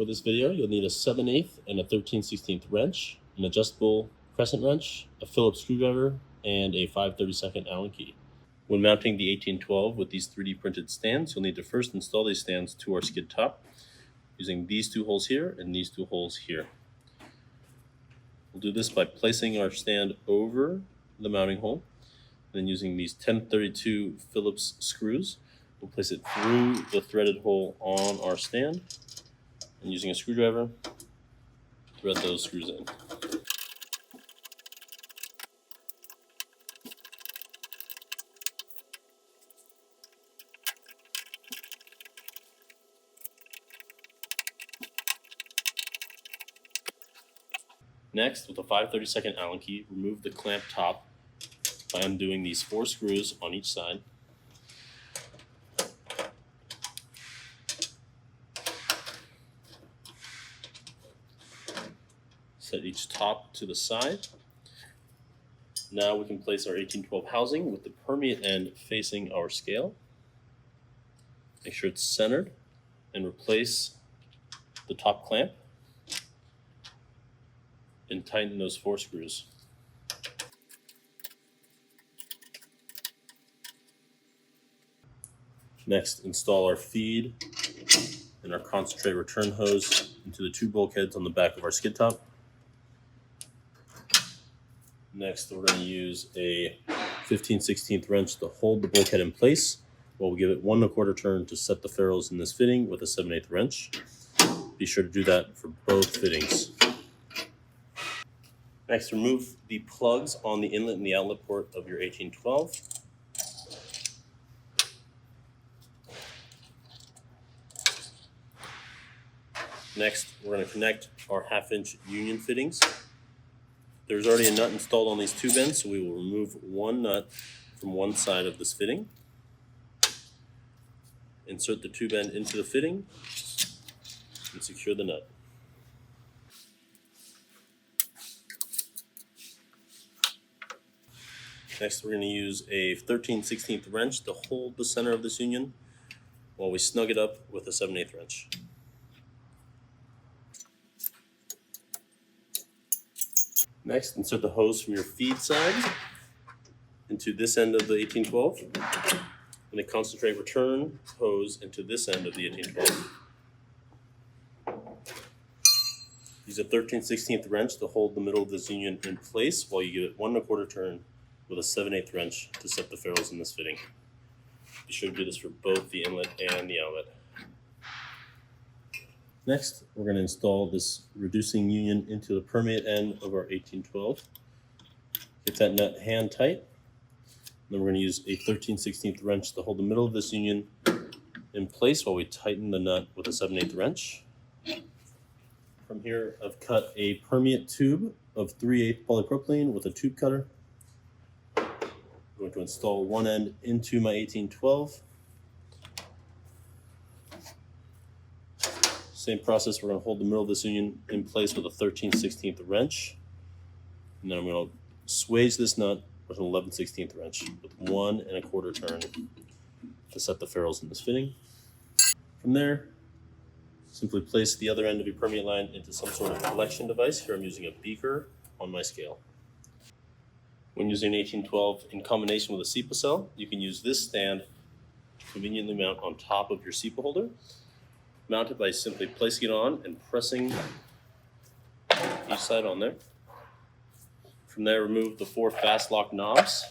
For this video, you'll need a 7/8 and a 13/16 wrench, an adjustable crescent wrench, a Phillips screwdriver, and a 5/32 Allen key. When mounting the 1812 with these 3D printed stands, you'll need to first install these stands to our skid top using these two holes here and these two holes here. We'll do this by placing our stand over the mounting hole, and then using these 1032 Phillips screws, we'll place it through the threaded hole on our stand, and using a screwdriver, thread those screws in. Next, with a 5/32 Allen key, remove the clamp top by undoing these 4 screws on each side. Set each top to the side. Now we can place our 1812 housing with the permeate end facing our scale. Make sure it's centered and replace the top clamp and tighten those 4 screws. Next, install our feed and our concentrate return hose into the 2 bulkheads on the back of our skid top. Next, we're going to use a 15/16 wrench to hold the bulkhead in place while we give it 1 1/4 turn to set the ferrules in this fitting with a 7/8 wrench. Be sure to do that for both fittings. Next, remove the plugs on the inlet and the outlet port of your 1812. Next, we're going to connect our 1/2-inch union fittings. There's already a nut installed on these tube ends, so we will remove 1 nut from one side of this fitting. Insert the tube end into the fitting and secure the nut. Next, we're going to use a 13/16 wrench to hold the center of this union while we snug it up with a 7/8 wrench. Next, insert the hose from your feed side into this end of the 1812, and a concentrate return hose into this end of the 1812. Use a 13/16 wrench to hold the middle of this union in place while you give it 1 1/4 turn with a 7/8 wrench to set the ferrules in this fitting. Be sure to do this for both the inlet and the outlet. Next, we're going to install this reducing union into the permeate end of our 1812. Get that nut hand tight. Then we're going to use a 13/16 wrench to hold the middle of this union in place while we tighten the nut with a 7/8 wrench. From here, I've cut a permeate tube of 3/8 polypropylene with a tube cutter. I'm going to install one end into my 1812. Same process, we're going to hold the middle of this union in place with a 13/16 wrench. And then I'm going to swage this nut with an 11/16 wrench with 1 1/4 turn to set the ferrules in this fitting. From there, simply place the other end of your permeate line into some sort of collection device. Here I'm using a beaker on my scale. When using an 1812 in combination with a Sepa cell, you can use this stand to conveniently mount on top of your Sepa holder. Mount it by simply placing it on and pressing each side on there. From there, remove the 4 fast lock knobs.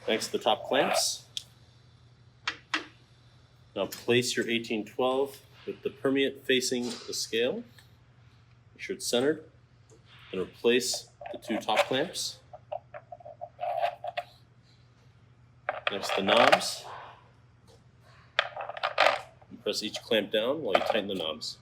Next, the top clamps. Now place your 1812 with the permeate facing the scale. Make sure it's centered. And replace the 2 top clamps. Next, the knobs. And press each clamp down while you tighten the knobs.